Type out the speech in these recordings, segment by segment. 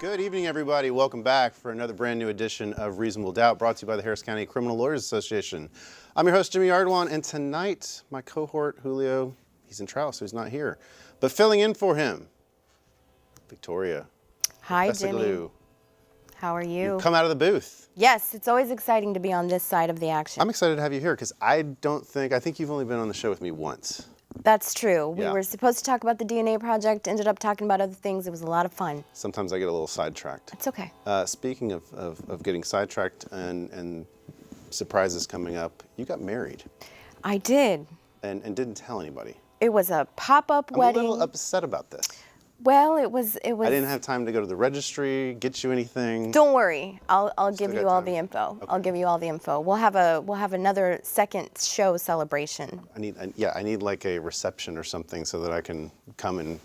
Good evening, everybody. Welcome back for another brand new edition of Reasonable Doubt, brought to you by the Harris County Criminal Lawyers Association. I'm your host, Jimmy Ardoin, and tonight, my cohort, Julio, he's in trial, so he's not here. But filling in for him, Victoria. Hi, Professor Jimmy. Glue. How are you? Come out of the booth. Yes, it's always exciting to be on this side of the action. I'm excited to have you here because I think you've only been on the show with me once. That's true. We Yeah. were supposed to talk about the DNA project, ended up talking about other things. It was a lot of fun. Sometimes I get a little sidetracked. It's okay. Speaking of getting sidetracked and surprises coming up, you got married I did. and didn't tell anybody. It was a pop-up I'm wedding. a little upset about this. Well, it was. I didn't have time to go to the registry, get you anything. Don't worry. I'll give got you all time. the info. Okay. I'll give you all the info. We'll have another second show celebration. I need like a reception or something so that I can come and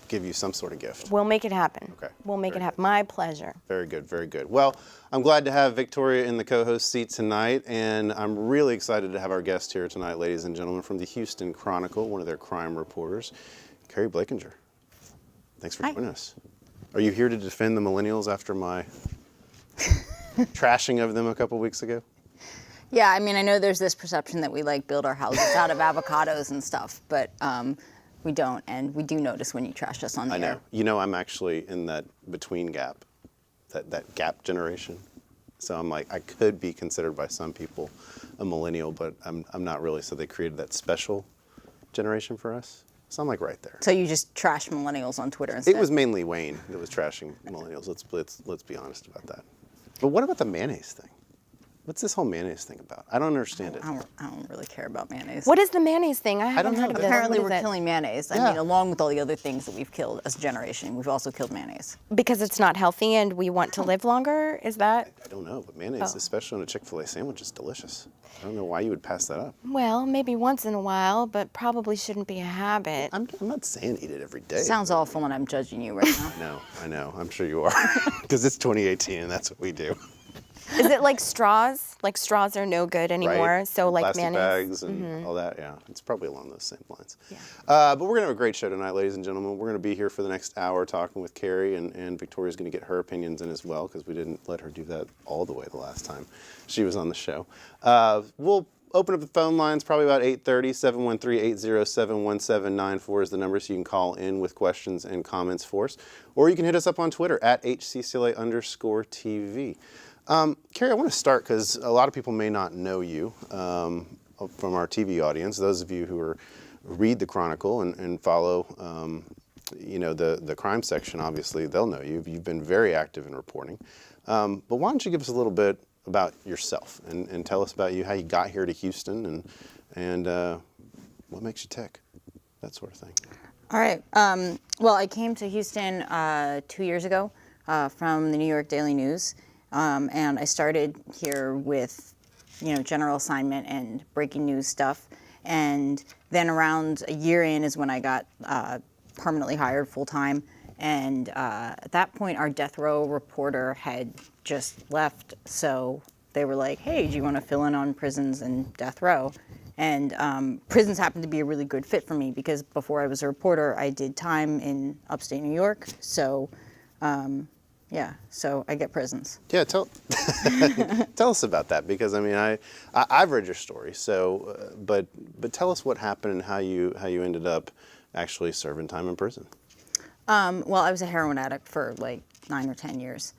give you some sort of gift. We'll make it happen. Okay. We'll make Very it happen. My pleasure. Very good, very good. Well, I'm glad to have Victoria in the co-host seat tonight, and I'm really excited to have our guest here tonight, ladies and gentlemen, from the Houston Chronicle, one of their crime reporters, Carrie Blakinger. Thanks for joining us. Are you here to defend the millennials after my trashing of them a couple weeks ago? Yeah, I mean, I know there's this perception that we like build our houses out of avocados and stuff, but we don't, and we do notice when you trash us on the I know. air. You know, I'm actually in that between gap, that gap generation. So I'm like, I could be considered by some people a millennial, but I'm not really. So they created that special generation for us. So I'm like right there. So you just trash millennials on Twitter instead? It was mainly Wayne that was trashing millennials. Let's be honest about that. But what about the mayonnaise thing? What's this whole mayonnaise thing about? I don't understand it. I don't really care about mayonnaise. What is the mayonnaise thing? I haven't don't heard know. of this. Apparently What is we're it? killing mayonnaise. I Yeah. mean, along with all the other things that we've killed as a generation, we've also killed mayonnaise. Because it's not healthy and we want to live longer? Is that? I don't know, but mayonnaise, especially on a Chick-fil-A sandwich, is delicious. I don't know why you would pass that up. Well, maybe once in a while, but probably shouldn't be a habit. I'm not saying eat it every day. Sounds awful and I'm judging you right now. No, I know. I'm sure you are. Because it's 2018 and that's what we do. Is it like straws? Like straws are no good anymore. Right? So like Plastic mayonnaise. bags and all that, yeah. It's probably along those same lines. Yeah. But we're going to have a great show tonight, ladies and gentlemen. We're going to be here for the next hour talking with Carrie, and Victoria's going to get her opinions in as well, because we didn't let her do that all the way the last time she was on the show. We'll open up the phone lines probably about 8:30. 713-807-1794 is the number, so you can call in with questions and comments for us. Or you can hit us up on Twitter at HCCLA_TV. Carrie, I want to start because a lot of people may not know you from our TV audience. Those of you who read the Chronicle and follow, the crime section, obviously they'll know you. You've been very active in reporting. But why don't you give us a little bit about yourself and tell us about you, how you got here to Houston, and what makes you tick, that sort of thing. All right. Well, I came to Houston 2 years ago from the New York Daily News. And I started here with, general assignment and breaking news stuff. And then around a year in is when I got permanently hired full time. And at that point, our death row reporter had just left. So they were like, hey, do you want to fill in on prisons and death row? And prisons happened to be a really good fit for me because before I was a reporter, I did time in upstate New York. So yeah, so I get prisons. Yeah, tell us about that, because I mean I've read your story. So, but tell us what happened and how you ended up actually serving time in prison. Well, I was a heroin addict for like 9 or 10 years.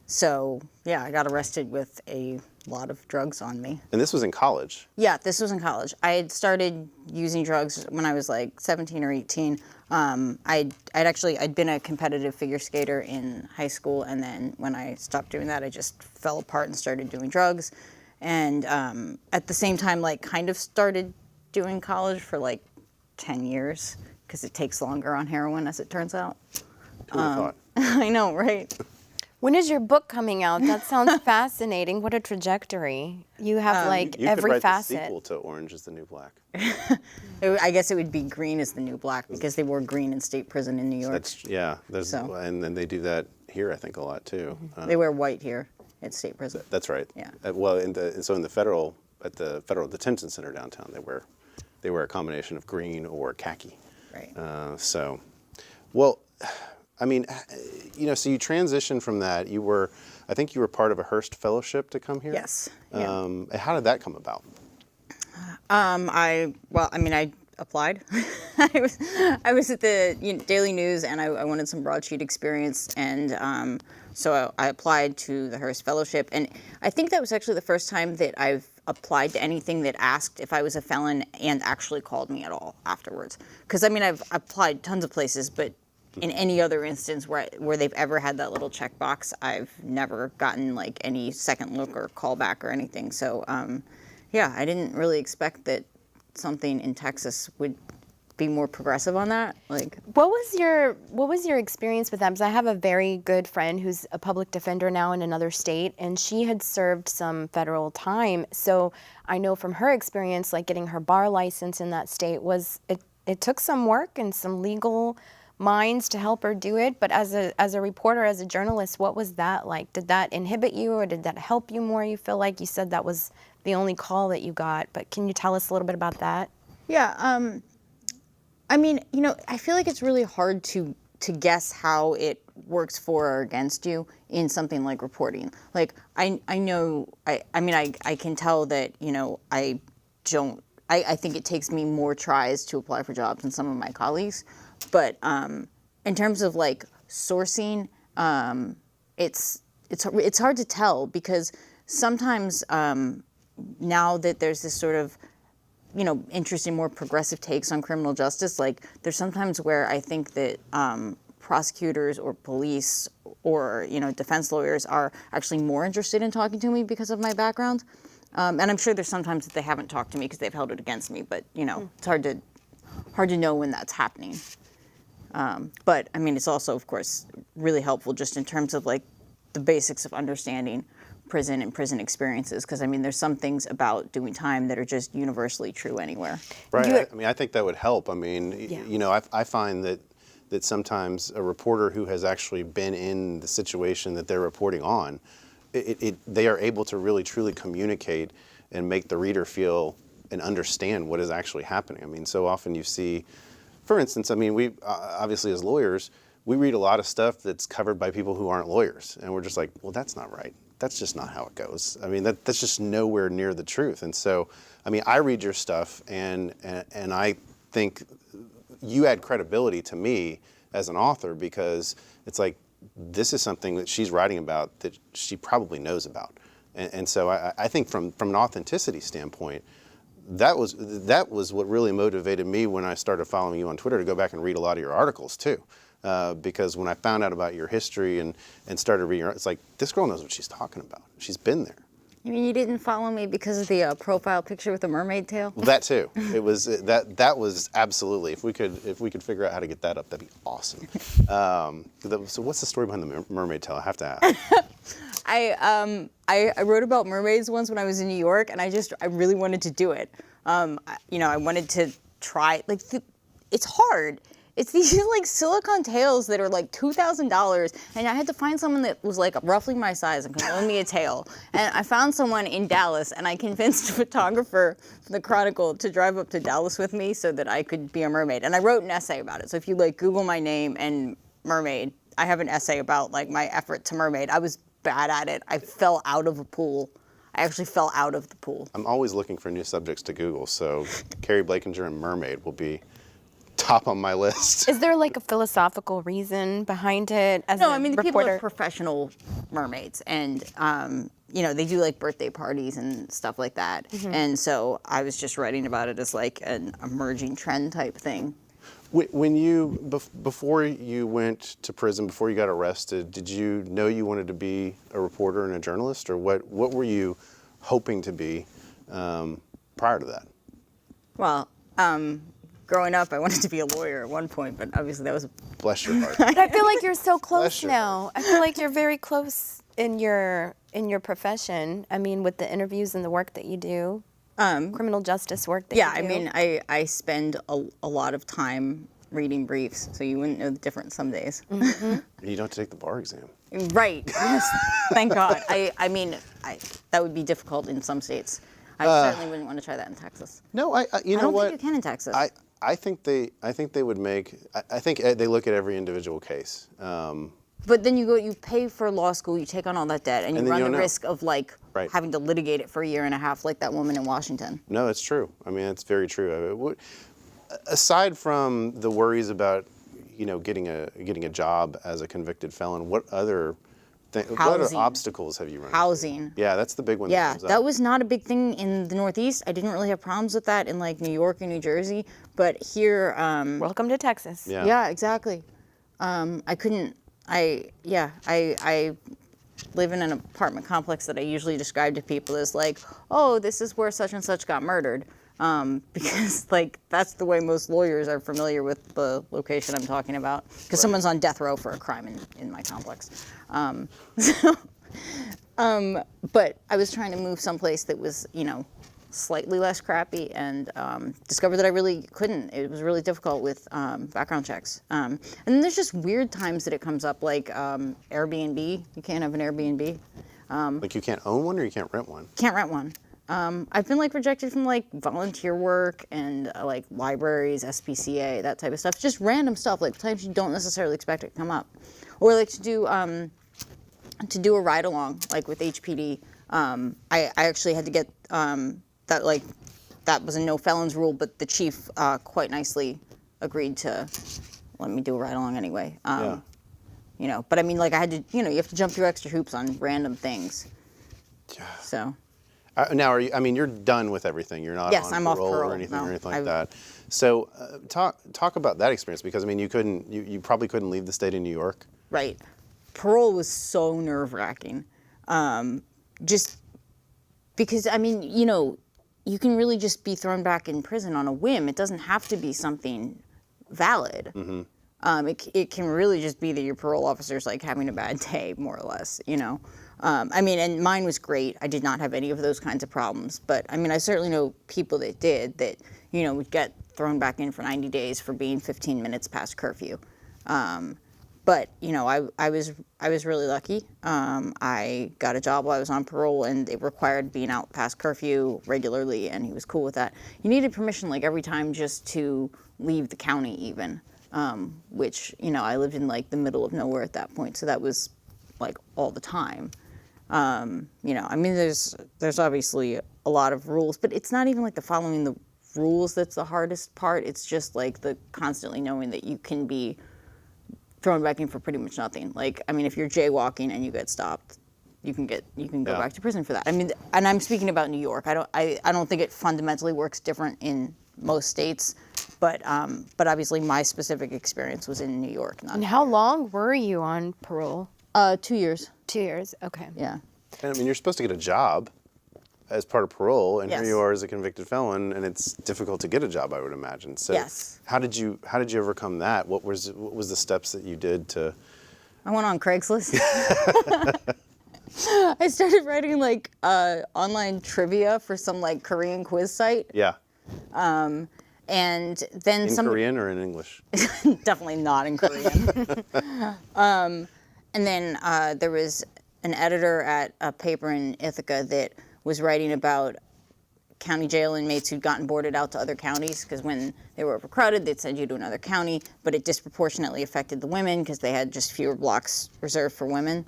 So yeah, I got arrested with a lot of drugs on me. And this was in college. Yeah, this was in college. I had started using drugs when I was like 17 or 18. I'd been a competitive figure skater in high school, and then when I stopped doing that, I just fell apart and started doing drugs. And at the same time, like kind of started doing college for like 10 years, because it takes longer on heroin, as it turns out. Who would have thought? I know, right? When is your book coming out? That sounds fascinating. What a trajectory. You have like You every could write facet. the sequel to Orange is the New Black. I guess it would be Green is the New Black, because they wore green in state prison in New York. So. And then they do that here, I think, a lot too. They wear white here at state prison. That's right. Yeah. Well, at the federal detention center downtown, they wear a combination of green or khaki. Right. Well, I mean, so you transitioned from that. I think you were part of a Hearst Fellowship to come here. Yes. Yeah. How did that come about? I applied. I was at the Daily News, and I wanted some broadsheet experience, and so I applied to the Hearst Fellowship, and I think that was actually the first time that I've applied to anything that asked if I was a felon and actually called me at all afterwards. Because I've applied tons of places, but in any other instance where they've ever had that little checkbox, I've never gotten like any second look or callback or anything. So yeah, I didn't really expect that something in Texas would be more progressive on that. Like, what was your experience with that? Because I have a very good friend who's a public defender now in another state, and she had served some federal time. So I know from her experience, like getting her bar license in that state it took some work and some legal minds to help her do it. But as a reporter, as a journalist, what was that like? Did that inhibit you, or did that help you more? You feel like you said that was the only call that you got, but can you tell us a little bit about that? yeah, I mean, I feel like it's really hard to guess how it works for or against you in something like reporting. Like, I know, I can tell that, I think it takes me more tries to apply for jobs than some of my colleagues. But in terms of like sourcing, it's hard to tell, because sometimes now that there's this sort of interest in more progressive takes on criminal justice, like there's sometimes where I think that prosecutors or police or defense lawyers are actually more interested in talking to me because of my background, and I'm sure there's sometimes that they haven't talked to me because they've held it against me, but it's hard to know when that's happening. But I mean, it's also, of course, really helpful just in terms of like the basics of understanding prison and prison experiences, because I mean, there's some things about doing time that are just universally true anywhere. Right. I think that would help. I mean, I find that sometimes a reporter who has actually been in the situation that they're reporting on, they are able to really truly communicate and make the reader feel and understand what is actually happening. I mean, so often you see, for instance, I mean, we obviously as lawyers, we read a lot of stuff that's covered by people who aren't lawyers, and we're just like, well, that's not right. That's just not how it goes. I mean, that's just nowhere near the truth. And so, I mean, I read your stuff, and I think you add credibility to me as an author, because it's like, this is something that she's writing about that she probably knows about. And so I think from an authenticity standpoint, that was what really motivated me when I started following you on Twitter to go back and read a lot of your articles too. Because when I found out about your history and started reading, it's like, this girl knows what she's talking about. She's been there. You mean you didn't follow me because of the profile picture with the mermaid tail? Well, that too. It was that was absolutely. If we could figure out how to get that up, that'd be awesome. So what's the story behind the mermaid tail? I have to ask. I wrote about mermaids once when I was in New York, and I really wanted to do it. I wanted to try. Like, it's hard. It's these like silicone tails that are like $2,000, and I had to find someone that was like roughly my size and could loan me a tail. And I found someone in Dallas, and I convinced a photographer from the Chronicle to drive up to Dallas with me so that I could be a mermaid. And I wrote an essay about it. So if you like Google my name and mermaid, I have an essay about like my effort to mermaid. I was bad at it. I fell out of a pool. I actually fell out of the pool. I'm always looking for new subjects to Google, so Carrie Blakinger and mermaid will be top on my list. Is there like a philosophical reason behind it? As No, a I mean, the reporter? people are professional mermaids, and they do like birthday parties and stuff like that. Mm-hmm. And so I was just writing about it as like an emerging trend type thing. When you, before you went to prison, before you got arrested, did you know you wanted to be a reporter and a journalist, or what were you hoping to be prior to that? Well, growing up, I wanted to be a lawyer at one point, but obviously that was... Bless your heart. But I feel like you're so close Bless your now. I feel like you're very close in your profession. I mean, with the interviews and the work that you do, criminal justice work that you do. Yeah, I mean, I spend a lot of time reading briefs, so you wouldn't know the difference some days. Mm-hmm. You don't have to take the bar exam. Right. Yes. Thank God. I mean, that would be difficult in some states. I certainly wouldn't want to try that in Texas. No, you I know don't what? think you can in Texas. I think they would make. I think they look at every individual case. But then you pay for law school, you take on all that debt, and you And then run you the don't know. risk of like Right. having to litigate it for a year and a half, like that woman in Washington. No, it's true. I mean, it's very true. Aside from the worries about, getting a job as a convicted felon, what other Housing. obstacles have you run into? Housing. Yeah, that's the big one. Yeah, that comes that up. was not a big thing in the Northeast. I didn't really have problems with that in like New York and New Jersey, but here, Welcome to Texas. Yeah. yeah, exactly. I couldn't. I live in an apartment complex that I usually describe to people as like, oh, this is where such and such got murdered, because like that's the way most lawyers are familiar with the location I'm talking about, because someone's on death row for a crime in my complex. But I was trying to move someplace that was, slightly less crappy, and discovered that I really couldn't. It was really difficult with background checks. And then there's just weird times that it comes up, like Airbnb. You can't have an Airbnb. Like you can't own one or you can't rent one. Can't rent one. I've been like rejected from like volunteer work and like libraries, SPCA, that type of stuff. Just random stuff, like times you don't necessarily expect it to come up. Or like to do a ride along, like with HPD. I actually had to get that was a no felons rule, but the chief quite nicely agreed to let me do a ride along anyway. Yeah. But I mean, like I had to, you have to jump through extra hoops on random things. So. Now, you're done with everything. You're not Yes, on I'm off parole or parole. anything No, or anything like that. So talk about that experience, because you probably couldn't leave the state of New York. Right. Parole was so nerve-wracking. Just because, you can really just be thrown back in prison on a whim. It doesn't have to be something valid. Mm-hmm. It can really just be that your parole officer's like having a bad day, more or less, and mine was great. I did not have any of those kinds of problems. But, I certainly know people that did that, would get thrown back in for 90 days for being 15 minutes past curfew. But I was really lucky. I got a job while I was on parole, and it required being out past curfew regularly, and he was cool with that. You needed permission like every time just to leave the county, even, which I lived in like the middle of nowhere at that point, so that was like all the time. There's obviously a lot of rules, but it's not even like the following the rules that's the hardest part. It's just like the constantly knowing that you can be thrown back in for pretty much nothing. Like, if you're jaywalking and you get stopped, you can go back to prison for that. And I'm speaking about New York. I don't think it fundamentally works different in most states, but obviously my specific experience was in New York. And how long were you on parole? 2 years. 2 years. Okay. Yeah. And you're supposed to get a job as part of parole, and Yes. here you are as a convicted felon, and it's difficult to get a job, I would imagine. So Yes. how did you overcome that? What was the steps that you did to? I went on Craigslist. I started writing like online trivia for some like Korean quiz site, Yeah. and then In Korean or in English? definitely not in Korean. And then there was an editor at a paper in Ithaca that was writing about county jail inmates who'd gotten boarded out to other counties, because when they were overcrowded, they'd send you to another county, but it disproportionately affected the women because they had just fewer blocks reserved for women.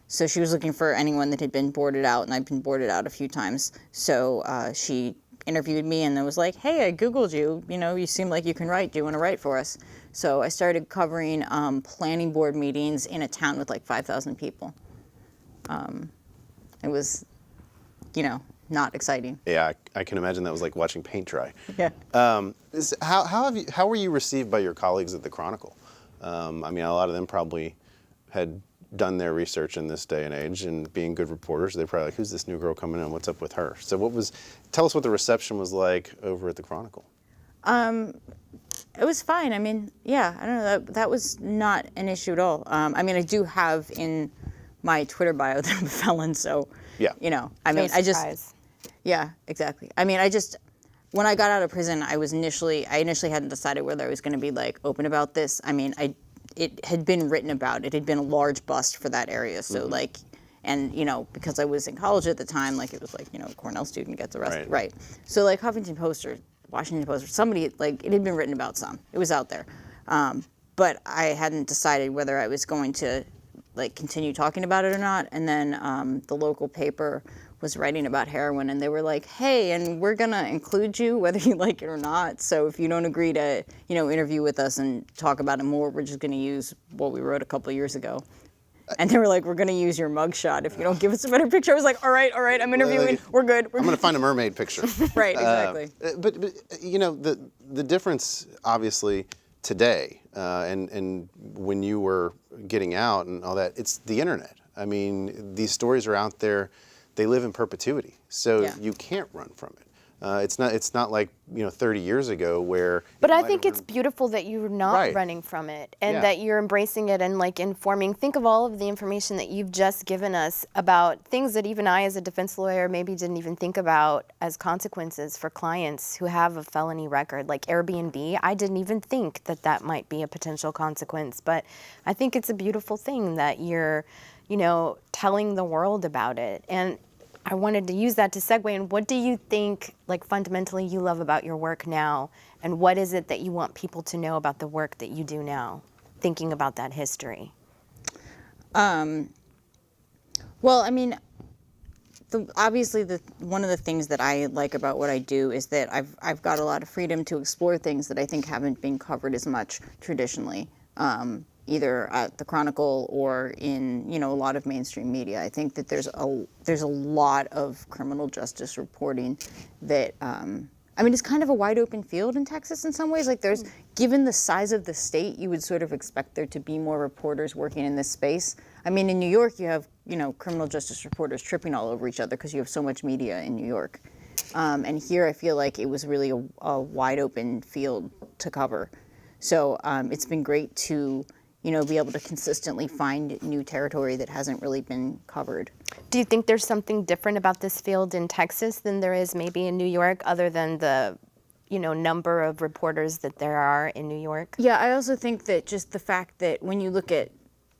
So she was looking for anyone that had been boarded out, and I'd been boarded out a few times. So she interviewed me and then was like, hey, I Googled you. You seem like you can write. Do you want to write for us? So I started covering planning board meetings in a town with like 5,000 people. It was, not exciting. Yeah, I can imagine that was like watching paint dry. Yeah. How were you received by your colleagues at the Chronicle? A lot of them probably had done their research in this day and age, and being good reporters, they're probably like, who's this new girl coming in? What's up with her? So tell us what the reception was like over at the Chronicle. It was fine. I don't know. That was not an issue at all. I do have in my Twitter bio that I'm a felon, so, Yeah. Surprise. Yeah, exactly. When I got out of prison, I initially hadn't decided whether I was going to be like open about this. It had been written about. It had been a large bust for that area. So like, And, because I was in college at the time, like it was like, a Cornell student gets arrested. Right. So like Huffington Post or Washington Post or somebody, like it had been written about some. It was out there. But I hadn't decided whether I was going to like continue talking about it or not. And then the local paper was writing about heroin, and they were like, hey, and we're going to include you whether you like it or not. So if you don't agree to, interview with us and talk about it more, we're just going to use what we wrote a couple of years ago. And they were like, we're going to use your mugshot if you don't give us a better picture. I was like, all right, I'm interviewing. We're good. I'm going to find a mermaid picture. Right, exactly. But the difference, obviously, today and when you were getting out and all that, it's the internet. I mean, these stories are out there. They live in perpetuity, so you can't run from it. It's not like 30 years ago where. But I think it's beautiful that you're not running from it, and Yeah. that you're embracing it and like informing. Think of all of the information that you've just given us about things that even I, as a defense lawyer, maybe didn't even think about as consequences for clients who have a felony record, like Airbnb. I didn't even think that that might be a potential consequence, but I think it's a beautiful thing that you're, telling the world about it. And I wanted to use that to segue in. What do you think, like fundamentally, you love about your work now, and what is it that you want people to know about the work that you do now, thinking about that history? Well, I mean, obviously, one of the things that I like about what I do is that I've got a lot of freedom to explore things that I think haven't been covered as much traditionally, either at the Chronicle or in a lot of mainstream media. I think that there's a lot of criminal justice reporting that it's kind of a wide open field in Texas in some ways. Like given the size of the state, you would sort of expect there to be more reporters working in this space. I mean, in New York, you have criminal justice reporters tripping all over each other because you have so much media in New York. And here, I feel like it was really a wide open field to cover. So it's been great to be able to consistently find new territory that hasn't really been covered. Do you think there's something different about this field in Texas than there is maybe in New York, other than the, number of reporters that there are in New York? Yeah, I also think that just the fact that when you look at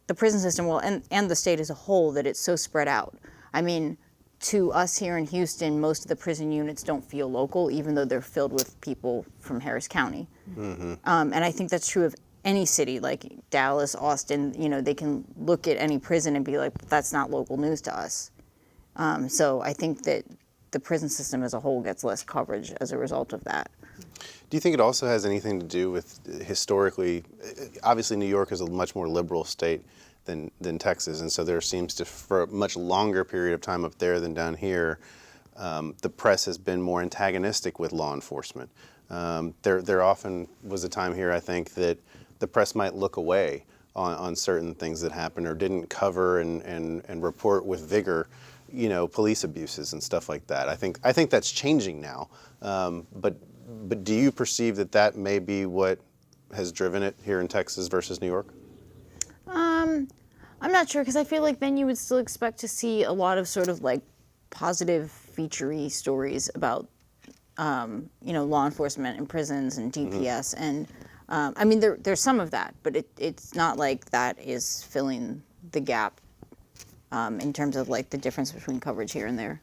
the prison system, and the state as a whole, that it's so spread out. I mean, to us here in Houston, most of the prison units don't feel local, even though they're filled with people from Harris County. Mm-hmm. And I think that's true of any city, like Dallas, Austin. They can look at any prison and be like, that's not local news to us. So I think that the prison system as a whole gets less coverage as a result of that. Do you think it also has anything to do with historically, obviously New York is a much more liberal state than Texas, and so there seems to, for a much longer period of time up there than down here, the press has been more antagonistic with law enforcement. There often was a time here, I think, that the press might look away on certain things that happened or didn't cover and report with vigor, police abuses and stuff like that. I think that's changing now. But do you perceive that may be what has driven it here in Texas versus New York? I'm not sure, because I feel like then you would still expect to see a lot of sort of like positive feature-y stories about, law enforcement and prisons and DPS. Mm-hmm. And there's some of that, but it's not like that is filling the gap in terms of like the difference between coverage here and there.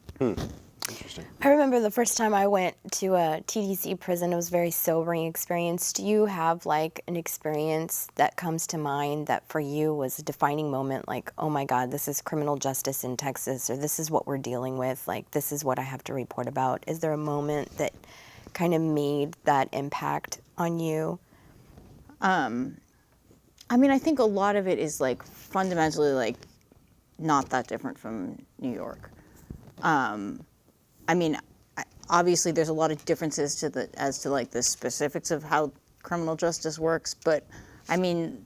Interesting. I remember the first time I went to a TDC prison, it was a very sobering experience. Do you have like an experience that comes to mind that for you was a defining moment, like, oh my God, this is criminal justice in Texas, or this is what we're dealing with, like this is what I have to report about? Is there a moment that kind of made that impact on you? I think a lot of it is like fundamentally like not that different from New York. Obviously there's a lot of differences as to like the specifics of how criminal justice works, but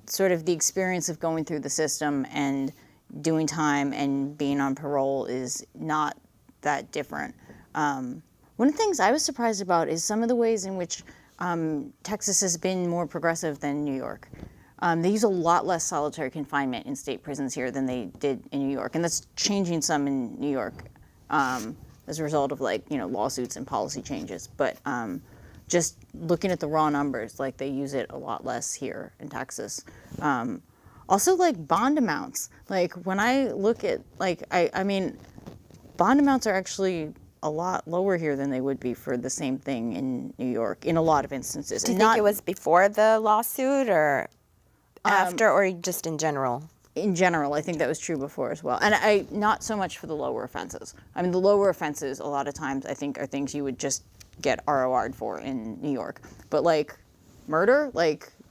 sort of the experience of going through the system and doing time and being on parole is not that different. One of the things I was surprised about is some of the ways in which Texas has been more progressive than New York. They use a lot less solitary confinement in state prisons here than they did in New York, and that's changing some in New York as a result of lawsuits and policy changes. But just looking at the raw numbers, like they use it a lot less here in Texas. Also, like bond amounts. Like when I look at, like, I mean, bond amounts are actually a lot lower here than they would be for the same thing in New York in a lot of instances. Do you think it was before the lawsuit or after, or just in general? In general, I think that was true before as well. And I not so much for the lower offenses. I mean, the lower offenses a lot of times I think are things you would just get ROR'd for in New York. But like murder,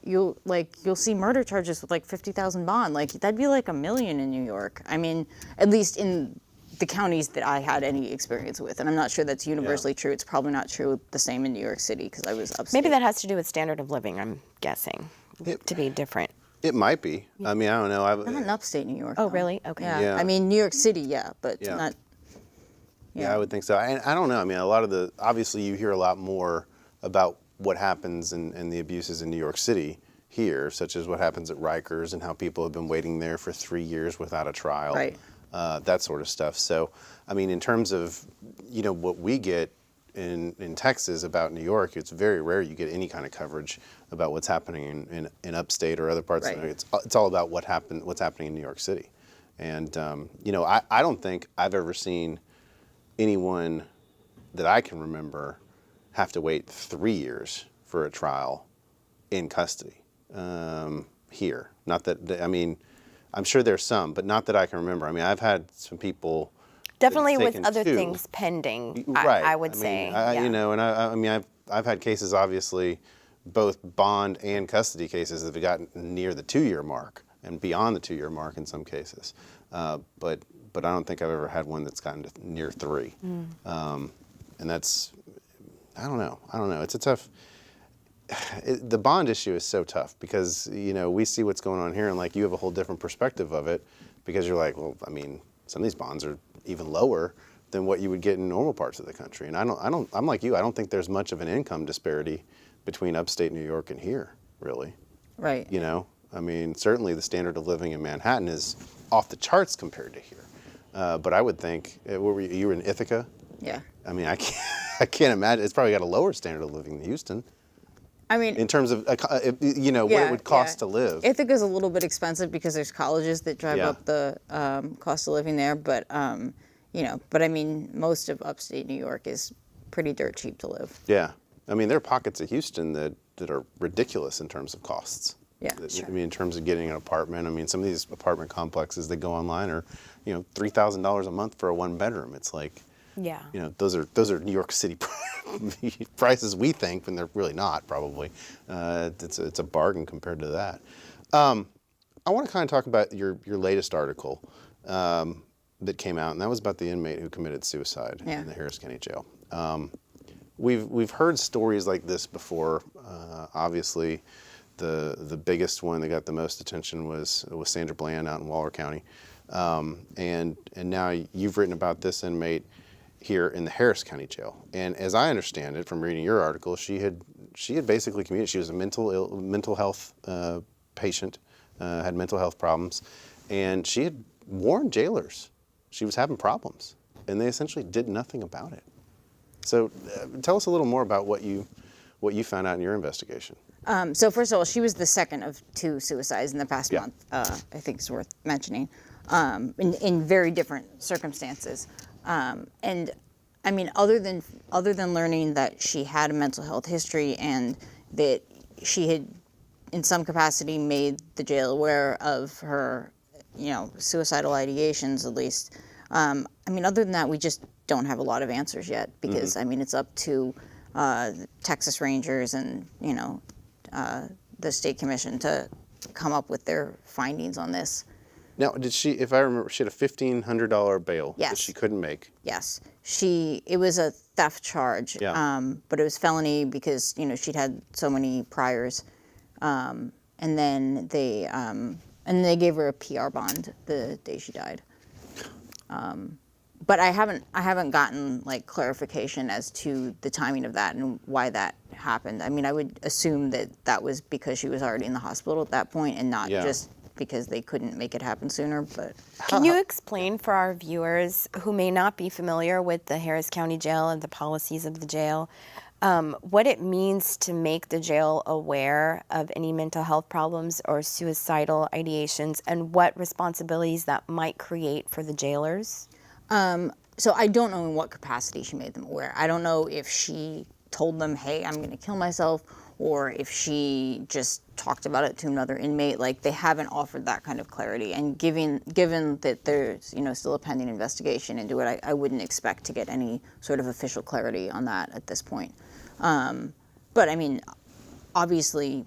you'll see murder charges with like 50,000 bond. Like that'd be like $1 million in New York. I mean, at least in the counties that I had any experience with, and I'm not sure that's universally true. It's probably not true the same in New York City because I was upstate. Maybe that has to do with standard of living, I'm guessing, to be different. It might be. I mean, I don't know. Not in upstate New York. Oh, though. really? Okay. Yeah. I mean, New York City, but Yeah. not. Yeah, I would think so. I don't know. I mean, a lot of obviously you hear a lot more about what happens and the abuses in New York City here, such as what happens at Rikers and how people have been waiting there for 3 years without a trial. Right. That sort of stuff. So, I mean, in terms of, what we get in Texas about New York, it's very rare you get any kind of coverage about what's happening in upstate or other parts of New York. It's all about what's happening in New York City. And, I don't think I've ever seen anyone that I can remember have to wait 3 years for a trial in custody here. Not that, I mean, I'm sure there's some, but not that I can remember. I mean, I've had some people Definitely that have with taken other 2. things pending, Right. I would mean, say. You know, and I mean, I've had cases, obviously, both bond and custody cases that have gotten near the 2-year mark and beyond the 2-year mark in some cases. But I don't think I've ever had one that's gotten to near 3. And that's, I don't know. It's a tough. The bond issue is so tough because we see what's going on here and like you have a whole different perspective of it because you're like, well, I mean, some of these bonds are even lower than what you would get in normal parts of the country. And I'm like you. I don't think there's much of an income disparity between upstate New York and here, really. Right. I mean, certainly the standard of living in Manhattan is off the charts compared to here. But I would think, you were in Ithaca? Yeah. I mean, I can't imagine. It's probably got a lower standard of living than Houston. I mean, In terms of, what it would cost to live. Ithaca's a little bit expensive because there's colleges that drive Yeah. up the cost of living there, but but I mean, most of upstate New York is pretty dirt cheap to live. Yeah. I mean, there are pockets of Houston that are ridiculous in terms of costs. Yeah, I mean, in terms of getting an apartment, I mean, some of these apartment complexes that go online are, $3,000 a month for a 1-bedroom. It's like, Yeah. those are New York City prices we think, when they're really not, probably. It's a bargain compared to that. I want to kind of talk about your latest article that came out, and that was about the inmate who committed suicide in the Harris County Jail. We've heard stories like this before. Obviously, the biggest one that got the most attention was Sandra Bland out in Waller County, and now you've written about this inmate here in the Harris County Jail. And as I understand it from reading your article, she had basically communicated. She was a mental health patient, had mental health problems, and she had warned jailers she was having problems, and they essentially did nothing about it. So tell us a little more about what you found out in your investigation. So first of all, she was the second of 2 suicides in the past Yeah. month. I think it's worth mentioning, in very different circumstances. And I mean, other than learning that she had a mental health history and that she had, in some capacity, made the jail aware of her, suicidal ideations, at least. I mean, other than that, we just don't have a lot of answers yet because I mean, it's up to the Texas Rangers and the state commission to come up with their findings on this. Now, did she, if I remember, she had a $1,500 bail that Yes. she couldn't make. Yes, it was a theft charge, Yeah. but it was felony because she'd had so many priors, and then they gave her a PR bond the day she died. But I haven't gotten like clarification as to the timing of that and why that happened. I mean, I would assume that was because she was already in the hospital at that point and not Yeah. just because they couldn't make it happen sooner. But Can you explain for our viewers who may not be familiar with the Harris County Jail and the policies of the jail, what it means to make the jail aware of any mental health problems or suicidal ideations, and what responsibilities that might create for the jailers? So I don't know in what capacity she made them aware. I don't know if she told them, hey, I'm going to kill myself, or if she just talked about it to another inmate. Like, they haven't offered that kind of clarity. And given that there's, still a pending investigation into it, I wouldn't expect to get any sort of official clarity on that at this point. But I mean, obviously,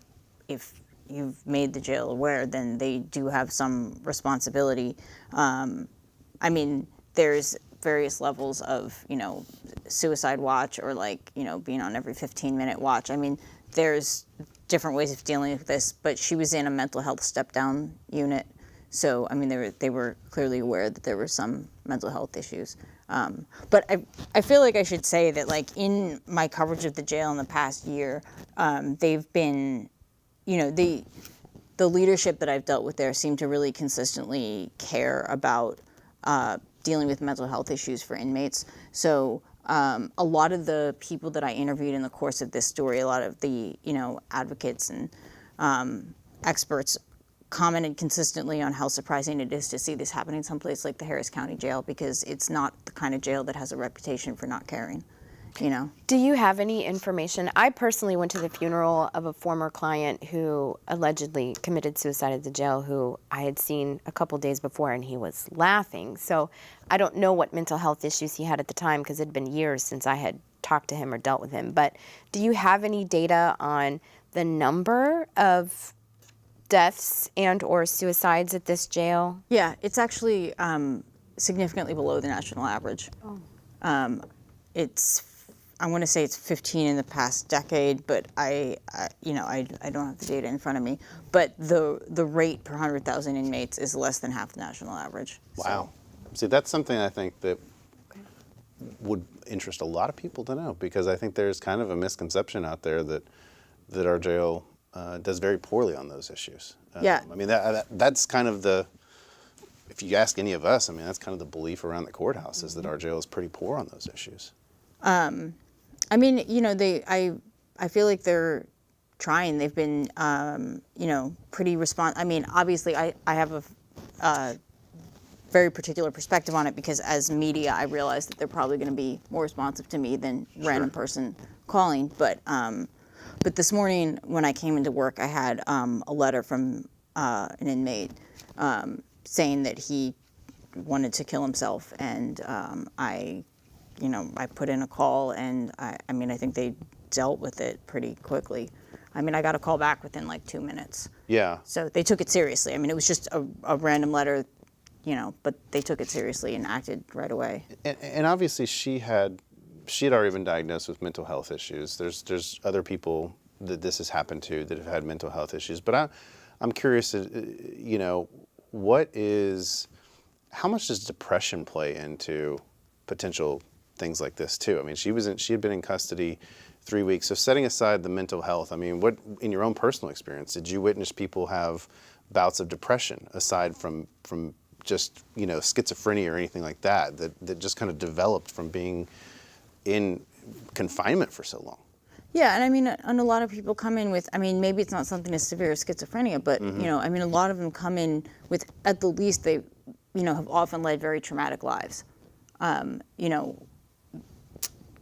if you've made the jail aware, then they do have some responsibility. I mean, there's various levels of, suicide watch, or being on every 15-minute watch. I mean, there's different ways of dealing with this, but she was in a mental health step-down unit. So, I mean, they were clearly aware that there were some mental health issues. But I feel like I should say that, in my coverage of the jail in the past year, they've been, the leadership that I've dealt with there seem to really consistently care about dealing with mental health issues for inmates. So a lot of the people that I interviewed in the course of this story, a lot of the, advocates and experts commented consistently on how surprising it is to see this happening someplace like the Harris County Jail, because it's not the kind of jail that has a reputation for not caring. Do you have any information? I personally went to the funeral of a former client who allegedly committed suicide at the jail, who I had seen a couple days before, and he was laughing. So I don't know what mental health issues he had at the time, because it had been years since I had talked to him or dealt with him. But do you have any data on the number of deaths and or suicides at this jail? Yeah, it's actually significantly below the national average. Oh. I want to say it's 15 in the past decade, but I don't have the data in front of me. But the rate per 100,000 inmates is less than half the national average. Wow. See, that's something I think that would interest a lot of people to know, because I think there's kind of a misconception out there that our jail does very poorly on those issues. Yeah. I mean, that's kind of if you ask any of us, I mean, that's kind of the belief around the courthouse, is that our jail is pretty poor on those issues. I mean, I feel like they're trying. They've been, pretty I mean, obviously, I have a very particular perspective on it, because as media, I realize that they're probably going to be more responsive to me than random person calling. But this morning when I came into work, I had a letter from an inmate saying that he wanted to kill himself, and I put in a call, and I think they dealt with it pretty quickly. I mean, I got a call back within 2 minutes. Yeah. So they took it seriously. I mean, it was just a random letter, but they took it seriously and acted right away. And obviously she had already been diagnosed with mental health issues. There's other people that this has happened to that have had mental health issues. But I'm curious, how much does depression play into potential things like this too? I mean, she had been in custody 3 weeks. So setting aside the mental health, I mean, what, in your own personal experience, did you witness people have bouts of depression aside from just, schizophrenia or anything like that just kind of developed from being in confinement for so long? Yeah, and I mean, and a lot of people come in with, I mean, maybe it's not something as severe as schizophrenia, but, I mean, a lot of them come in with, at the least, they, have often led very traumatic lives.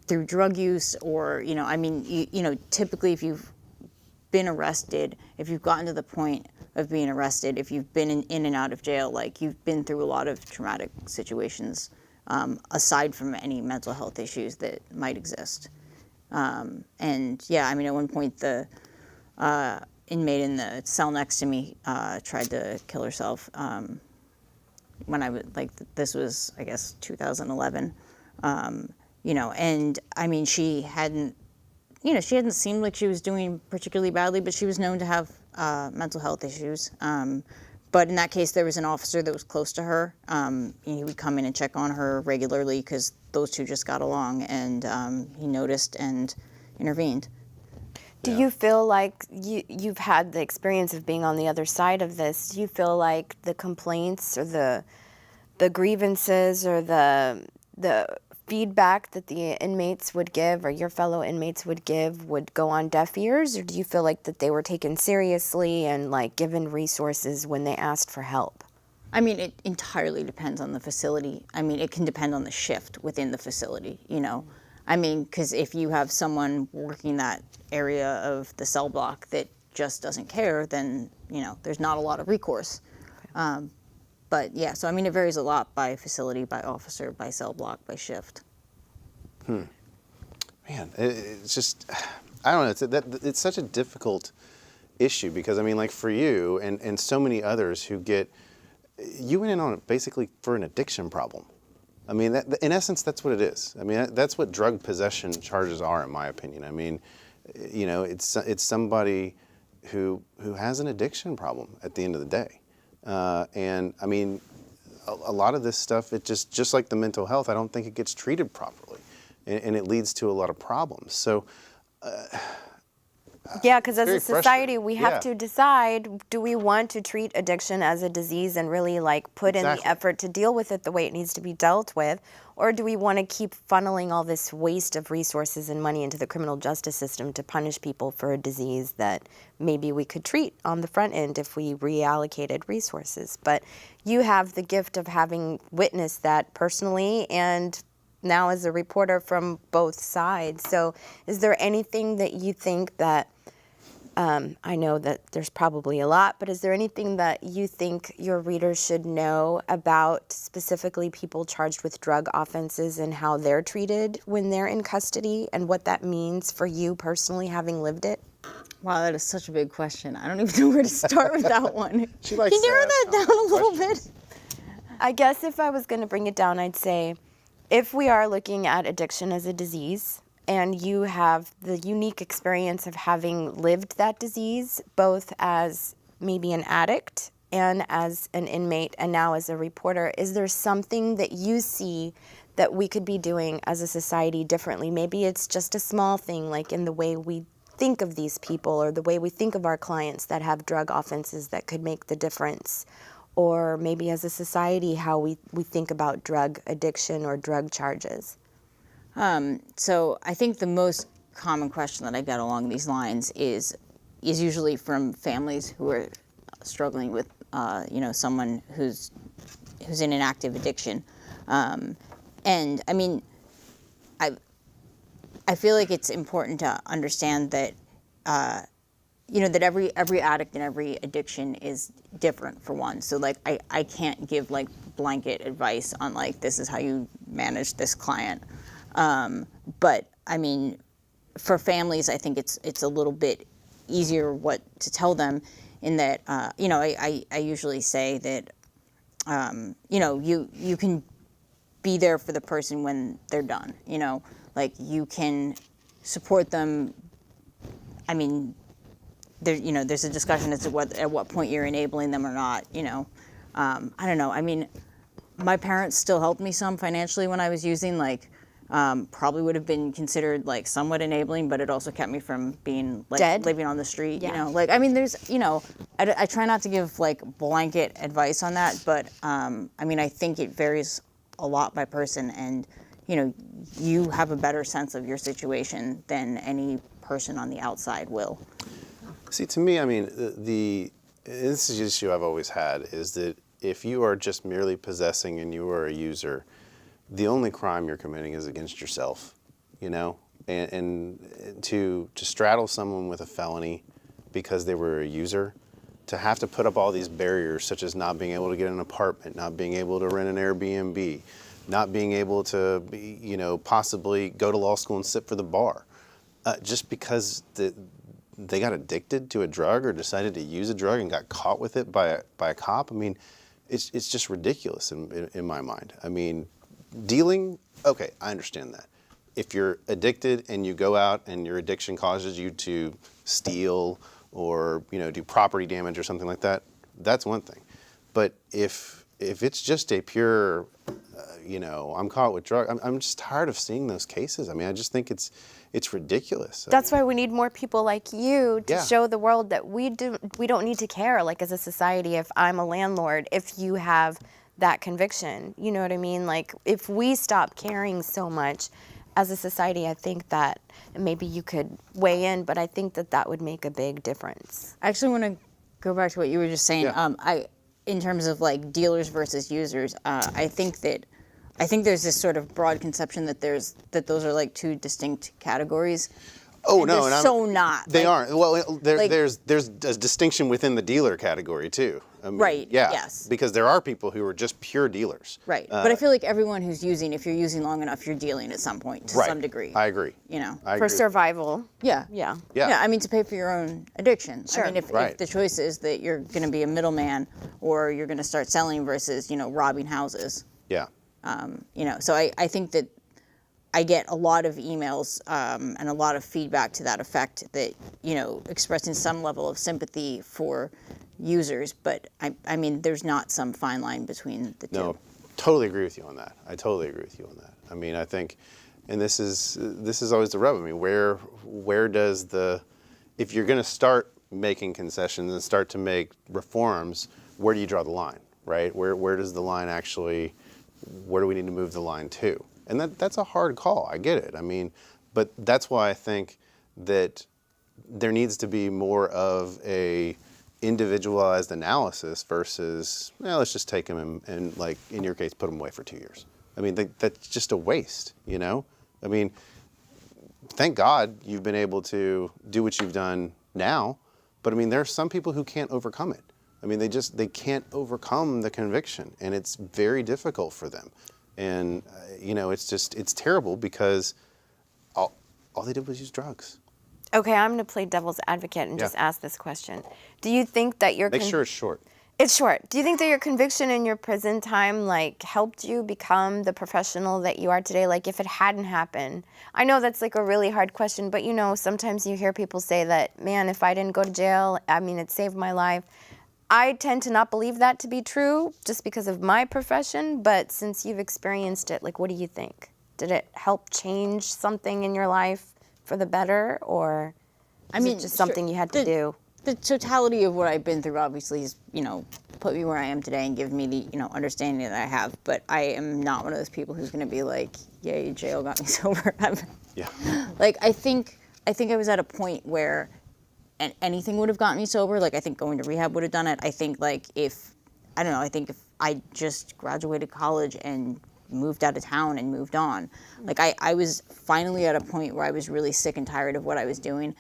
Through drug use, or, typically if you've been arrested, if you've gotten to the point of being arrested, if you've been in and out of jail, you've been through a lot of traumatic situations, aside from any mental health issues that might exist. And yeah, I mean, at one point the inmate in the cell next to me tried to kill herself. When I was this was, I guess, 2011. And I mean, she hadn't seemed like she was doing particularly badly, but she was known to have mental health issues. But in that case, there was an officer that was close to her. He would come in and check on her regularly, because those two just got along, and he noticed and intervened. Do you feel like you've had the experience of being on the other side of this? Do you feel like the complaints or the grievances or the feedback that the inmates would give or your fellow inmates would give would go on deaf ears, or do you feel like that they were taken seriously and like given resources when they asked for help? I mean, it entirely depends on the facility. I mean, it can depend on the shift within the facility, you know. I mean, because if you have someone working that area of the cell block that just doesn't care, then, you know, there's not a lot of recourse. But yeah, so I mean, it varies a lot by facility, by officer, by cell block, by shift. Man, it's just, I don't know, it's such a difficult issue because, I mean, like for you and so many others who you went in on it basically for an addiction problem. I mean, in essence, that's what it is. I mean, that's what drug possession charges are, in my opinion. I mean, you know, it's somebody who has an addiction problem at the end of the day. And I mean, a lot of this stuff, it just like the mental health, I don't think it gets treated properly, and it leads to a lot of problems. So. Yeah, because as very a society, we have Yeah. to decide, do we want to treat addiction as a disease and really like put in the Exactly. effort to deal with it the way it needs to be dealt with? Or do we want to keep funneling all this waste of resources and money into the criminal justice system to punish people for a disease that maybe we could treat on the front end if we reallocated resources? But you have the gift of having witnessed that personally and now as a reporter from both sides. So is there anything that you think that, I know that there's probably a lot, but is there anything that you think your readers should know about specifically people charged with drug offenses and how they're treated when they're in custody and what that means for you personally, having lived it? Wow, that is such a big question. I don't even know where to start with that one. She likes Can you narrow to that ask down a little questions. bit? I guess if I was going to bring it down, I'd say if we are looking at addiction as a disease and you have the unique experience of having lived that disease, both as maybe an addict and as an inmate and now as a reporter, is there something that you see that we could be doing as a society differently? Maybe it's just a small thing, like in the way we think of these people or the way we think of our clients that have drug offenses that could make the difference. Or maybe as a society, how we think about drug addiction or drug charges. So I think the most common question that I get along these lines is usually from families who are struggling with, someone who's in an active addiction. And I mean, I feel like it's important to understand that, that every addict and every addiction is different for one. So like I can't give like blanket advice on like this is how you manage this client. But I mean, for families, I think it's a little bit easier what to tell them in that, I usually say that, you can be there for the person when they're done, like you can support them. I mean, there's a discussion as to at what point you're enabling them or not, I don't know. I mean, my parents still helped me some financially when I was using, like, probably would have been considered like somewhat enabling, but it also kept me from being like Dead? living on the street, Yeah. like, I mean, there's, I try not to give like blanket advice on that, but I mean, I think it varies a lot by person, and, you have a better sense of your situation than any person on the outside will. See, to me, I mean, this is the issue I've always had, is that if you are just merely possessing and you are a user, the only crime you're committing is against yourself, and to straddle someone with a felony because they were a user, to have to put up all these barriers such as not being able to get an apartment, not being able to rent an Airbnb, not being able to, possibly go to law school and sit for the bar, just because they got addicted to a drug or decided to use a drug and got caught with it by a cop. I mean, it's just ridiculous in my mind. I mean, dealing, okay, I understand that. If you're addicted and you go out and your addiction causes you to steal or do property damage or something like that, that's one thing. But if it's just a pure, I'm caught with drugs, I'm just tired of seeing those cases. I mean, I just think it's ridiculous. That's why we need more people like you to Yeah. show the world that we don't need to care, like as a society, if I'm a landlord, if you have that conviction. You know what I mean? Like, if we stop caring so much as a society, I think that, and maybe you could weigh in, but I think that that would make a big difference. I actually want to go back to what you were just saying. Yeah. In terms of like dealers versus users, I think there's this sort of broad conception that those are like two distinct categories. Oh, And no, they're and so not. They Like, aren't. Well, like- there's a distinction within the dealer category too. I mean, Right, Yeah. yes. Because there are people who are just pure dealers. Right. But I feel like everyone who's using, if you're using long enough, you're dealing at some point to Right. some degree. I agree. You know. I For agree. survival. Yeah. Yeah. Yeah. Yeah, I mean, to pay for your own addiction. Sure. I mean, if Right. the choice is that you're going to be a middleman or you're going to start selling versus, robbing houses, Yeah. So I think that I get a lot of emails and a lot of feedback to that effect that, expressing some level of sympathy for users, but I mean, there's not some fine line between the two. No, totally agree with you on that. I totally agree with you on that. I mean, I think, and this is always the rub. I mean, where does if you're going to start making concessions and start to make reforms, where do you draw the line, right? Where does the line actually, where do we need to move the line to? And that's a hard call. I get it. I mean, but that's why I think that there needs to be more of a individualized analysis versus, let's just take them and like, in your case, put them away for 2 years. I mean, that's just a waste, I mean, thank God you've been able to do what you've done now, but I mean, there are some people who can't overcome it. I mean, they can't overcome the conviction, and it's very difficult for them. And, it's terrible because all they did was use drugs. Okay, I'm going to play devil's advocate and just ask this question. Do you think that your Make sure it's short. It's short. Do you think that your conviction in your prison time helped you become the professional that you are today? Like, if it hadn't happened? I know that's like a really hard question, but sometimes you hear people say that, man, if I didn't go to jail, I mean, it saved my life. I tend to not believe that to be true just because of my profession, but since you've experienced it, what do you think? Did it help change something in your life for the better, or is it just something you had to do? The totality of what I've been through obviously has, put me where I am today and given me the, understanding that I have. But I am not one of those people who's going to be like, yay, jail got me sober. Yeah. I think I was at a point where anything would have gotten me sober. I think going to rehab would have done it. I think if I just graduated college and moved out of town and moved on, I was finally at a point where I was really sick and tired of what I was doing.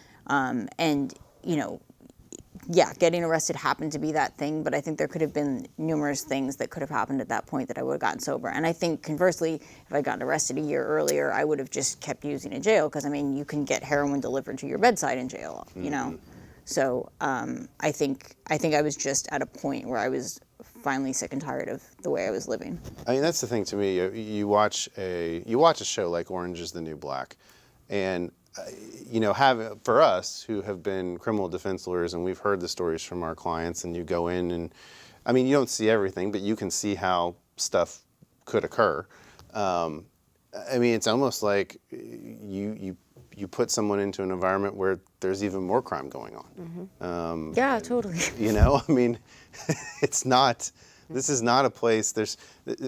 Getting arrested happened to be that thing, but I think there could have been numerous things that could have happened at that point that I would have gotten sober. And I think conversely, if I'd gotten arrested a year earlier, I would have just kept using in jail because, you can get heroin delivered to your bedside in jail, So I think I was just at a point where I was finally sick and tired of the way I was living. I mean, that's the thing to me. You watch a show like Orange is the New Black, and for us who have been criminal defense lawyers and we've heard the stories from our clients, and you go in and, I mean, you don't see everything, but you can see how stuff could occur. I mean, it's almost like you put someone into an environment where there's even more crime going on. Mm-hmm. Yeah, totally. I mean, this is not a place,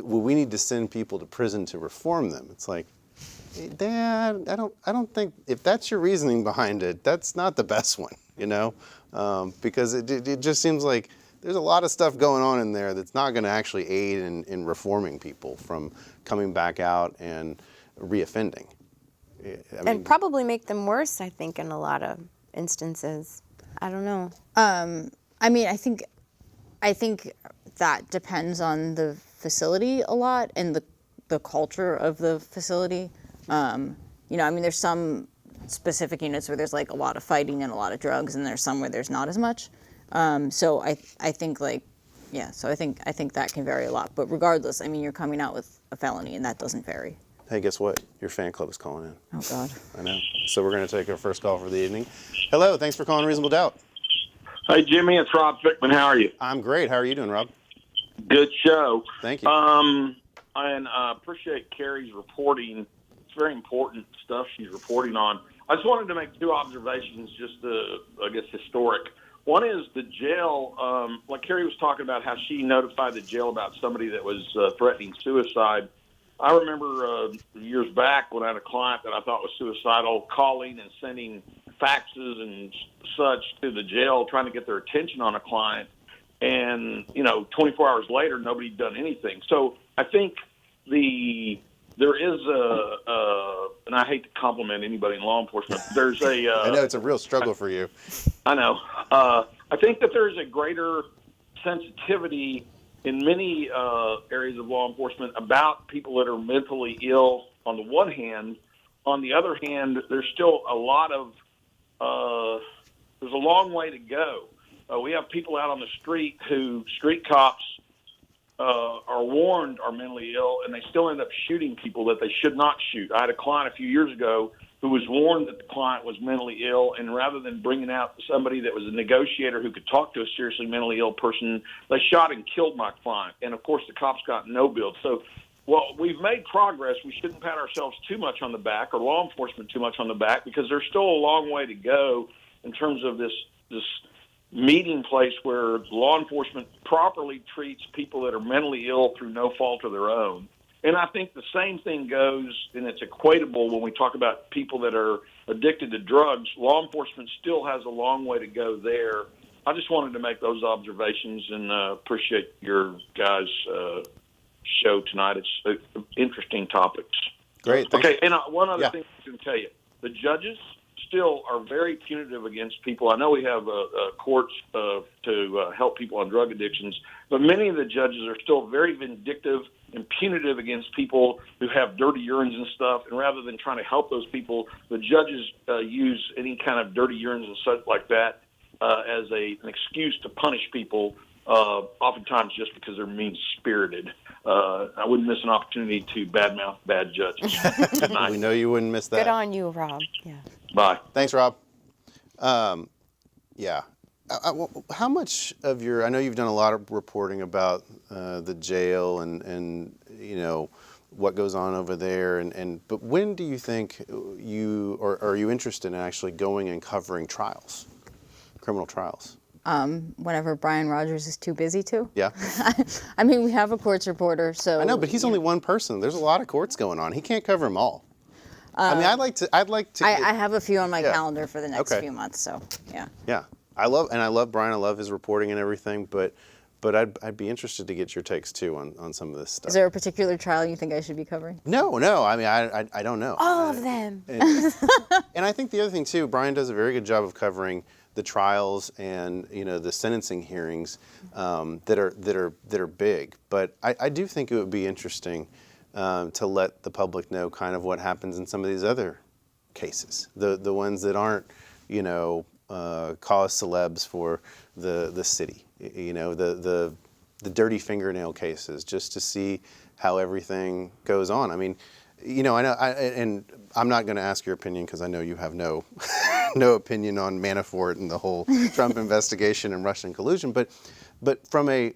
we need to send people to prison to reform them. It's like, Dad, I don't think, if that's your reasoning behind it, that's not the best one, because it just seems like there's a lot of stuff going on in there that's not going to actually aid in reforming people from coming back out and reoffending. And probably make them worse, I think, in a lot of instances. I don't know. I mean, I think that depends on the facility a lot and the culture of the facility. I mean, there's some specific units where there's a lot of fighting and a lot of drugs, and there's some where there's not as much. So I think so I think that can vary a lot. But regardless, I mean, you're coming out with a felony, and that doesn't vary. Hey, guess what? Your fan club is calling in. Oh, God. I know. So we're going to take our first call for the evening. Hello, thanks for calling Reasonable Doubt. Hey, Jimmy, it's Rob Fickman. How are you? I'm great. How are you doing, Rob? Good show. Thank you. And I appreciate Carrie's reporting. It's very important stuff she's reporting on. I just wanted to make two observations, just I guess, historic. One is the jail. Like Carrie was talking about how she notified the jail about somebody that was threatening suicide. I remember years back when I had a client that I thought was suicidal, calling and sending faxes and such to the jail, trying to get their attention on a client. And, 24 hours later, nobody'd done anything. So I think there is and I hate to compliment anybody in law enforcement. There's I know it's a real struggle for you. I know. I think that there's a greater sensitivity in many areas of law enforcement about people that are mentally ill on the one hand. On the other hand, there's still a lot of there's a long way to go. We have people out on the street who street cops are warned are mentally ill, and they still end up shooting people that they should not shoot. I had a client a few years ago who was warned that the client was mentally ill, and rather than bringing out somebody that was a negotiator who could talk to a seriously mentally ill person, they shot and killed my client. And, of course, the cops got no bill. So, well, we've made progress. We shouldn't pat ourselves too much on the back, or law enforcement too much on the back, because there's still a long way to go in terms of this meeting place where law enforcement properly treats people that are mentally ill through no fault of their own. And I think the same thing goes, and it's equatable when we talk about people that are addicted to drugs. Law enforcement still has a long way to go there. I just wanted to make those observations, and appreciate your guys' show tonight. It's interesting topics. Great. Thanks. Okay, and one other thing I can tell you. The judges still are very punitive against people. I know we have courts to help people on drug addictions, but many of the judges are still very vindictive and punitive against people who have dirty urines and stuff. And rather than trying to help those people, the judges use any kind of dirty urines and such like that as an excuse to punish people, oftentimes just because they're mean-spirited. I wouldn't miss an opportunity to badmouth bad judges. We know you wouldn't miss that. Good on you, Rob. Yeah. Bye. Thanks, Rob. How much of I know you've done a lot of reporting about the jail and what goes on over there, but when do you think are you interested in actually going and covering trials, criminal trials? Whenever Brian Rogers is too busy to. Yeah. I mean, we have a courts reporter, so. I know, but he's only one person. There's a lot of courts going on. He can't cover them all. I mean, I'd like to. I have a few on my calendar for the next few months, so yeah. Yeah, I love Brian. I love his reporting and everything, but I'd be interested to get your takes too on some of this stuff. Is there a particular trial you think I should be covering? No. I mean, I don't know. All of them. And I think the other thing too, Brian does a very good job of covering the trials and the sentencing hearings that are big. But I do think it would be interesting to let the public know kind of what happens in some of these other cases, the ones that aren't cause celebs for the city, the dirty fingernail cases, just to see how everything goes on. I mean, I know, and I'm not going to ask your opinion because I know you have no opinion on Manafort and the whole Trump investigation and Russian collusion. But from a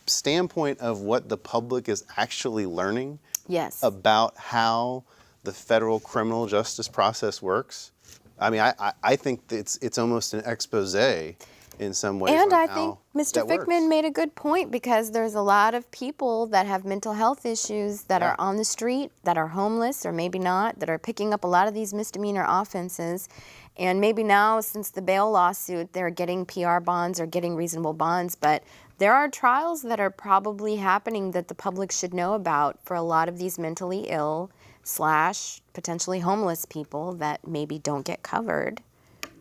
standpoint of what the public is actually learning about how the federal criminal justice process works, I mean, I think it's almost an expose in some ways. And I think Mr. Fickman made a good point, because there's a lot of people that have mental health issues that are on the street, that are homeless or maybe not, that are picking up a lot of these misdemeanor offenses. And maybe now, since the bail lawsuit, they're getting PR bonds or getting reasonable bonds. But there are trials that are probably happening that the public should know about for a lot of these mentally ill / potentially homeless people that maybe don't get covered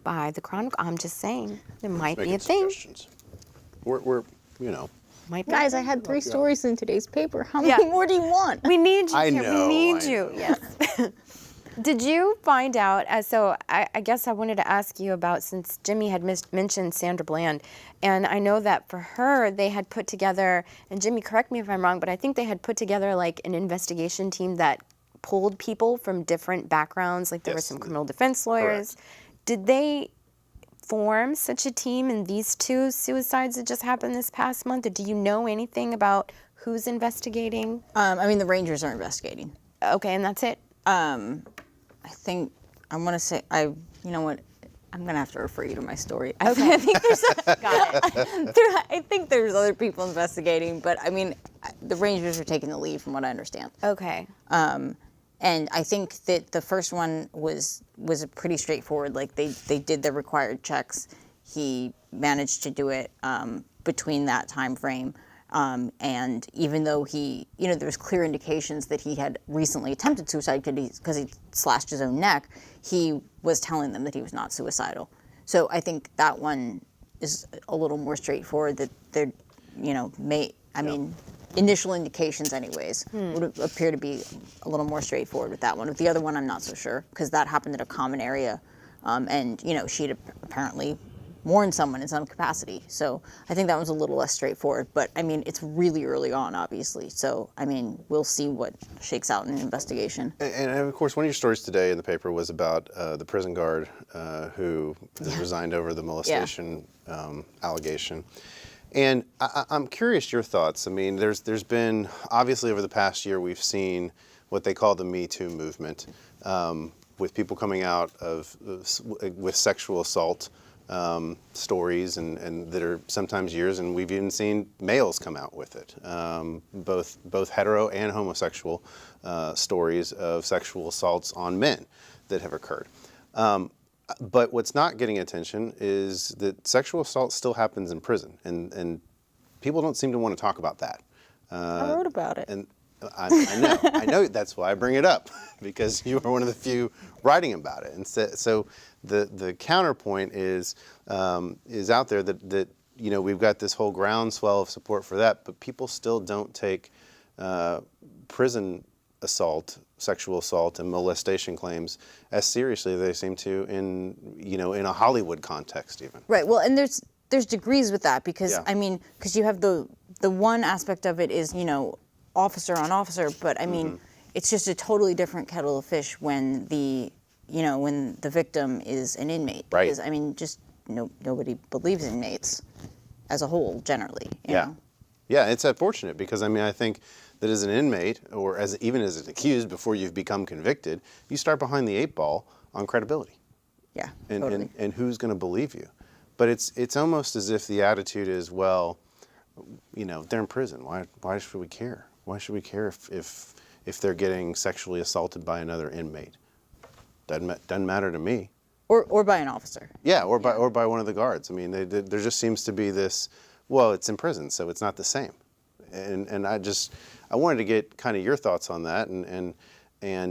by the Chronicle. I'm just saying, there might be a thing. We're Might be. Guys, I had 3 stories in today's paper. How many more do you want? We need you. I here. know, We need I you. know. Yes. Did you find out? So I guess I wanted to ask you about, since Jimmy had mentioned Sandra Bland, and I know that for her they had put together. And Jimmy, correct me if I'm wrong, but I think they had put together like an investigation team that pulled people from different backgrounds. Like there were some criminal defense lawyers. Correct. Did they form such a team in these 2 suicides that just happened this past month? Or do you know anything about who's investigating? I mean, the Rangers are investigating. Okay, and that's it? I think, I want to say, you know what, I'm gonna have to refer you to my story. I think there's I think there's other people investigating, but I mean, the Rangers are taking the lead from what I understand. Okay. And I think that the first one was pretty straightforward. Like they did the required checks. He managed to do it between that time frame. And even though there was clear indications that he had recently attempted suicide because he slashed his own neck, he was telling them that he was not suicidal. So I think that one is a little more straightforward. That they're, initial indications, anyways, would appear to be a little more straightforward with that one. With the other one, I'm not so sure because that happened in a common area, and she'd apparently warned someone in some capacity. So I think that was a little less straightforward. But I mean, it's really early on, obviously. So I mean, we'll see what shakes out in the investigation. And of course, one of your stories today in the paper was about the prison guard who resigned over the molestation allegation. And I'm curious your thoughts. I mean, there's been, obviously over the past year, we've seen what they call the Me Too movement, with people coming out with sexual assault stories and that are sometimes years, and we've even seen males come out with it, both hetero and homosexual stories of sexual assaults on men that have occurred. But what's not getting attention is that sexual assault still happens in prison, and people don't seem to want to talk about that. I wrote about it. And I know that's why I bring it up, because you are one of the few writing about it. And so the counterpoint is out there that we've got this whole groundswell of support for that, but people still don't take prison assault, sexual assault, and molestation claims as seriously as they seem to in a Hollywood context even. Right. Well, and there's degrees with that because because you have the one aspect of it is officer on officer, but I mean it's just a totally different kettle of fish when the victim is an inmate. Right. Because I mean just nobody believes inmates as a whole generally. You know? Yeah, it's unfortunate because I think that as an inmate or even as an accused before you've become convicted, you start behind the 8 ball on credibility. Yeah, and, totally. and who's going to believe you? But it's almost as if the attitude is, well, they're in prison. Why should we care? Why should we care if they're getting sexually assaulted by another inmate? Doesn't matter to me. Or by an officer. Yeah, or by one of the guards. I mean, there just seems to be this. Well, it's in prison, so it's not the same. And I wanted to get kind of your thoughts on that, and I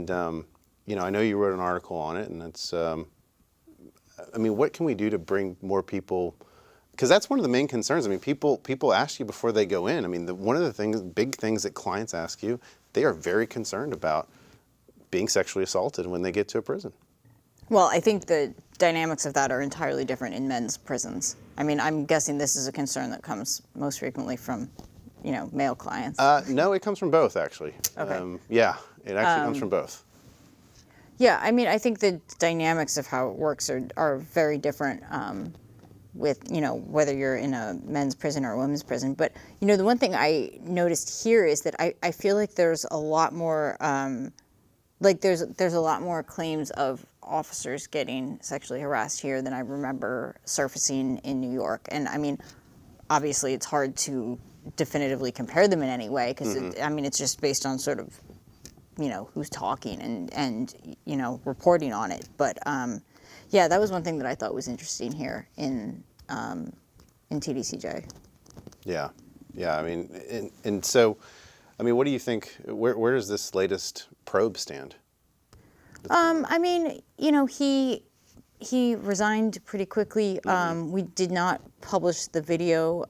know you wrote an article on it, and it's, what can we do to bring more people? Because that's one of the main concerns. I mean, people ask you before they go in. I mean, one of the big things that clients ask you, they are very concerned about being sexually assaulted when they get to a prison. Well, I think the dynamics of that are entirely different in men's prisons. I mean, I'm guessing this is a concern that comes most frequently from male clients. No, it comes from both, actually. Okay. It actually comes from both. Yeah, I mean, I think the dynamics of how it works are very different with, whether you're in a men's prison or a women's prison. But, the one thing I noticed here is that I feel like there's a lot more, there's a lot more claims of officers getting sexually harassed here than I remember surfacing in New York. And, I mean, obviously it's hard to definitively compare them in any way because it's just based on sort of who's talking and reporting on it, but that was one thing that I thought was interesting here in TDCJ. Yeah, I mean, and so what do you think, where does this latest probe stand? He resigned pretty quickly. We did not publish the video,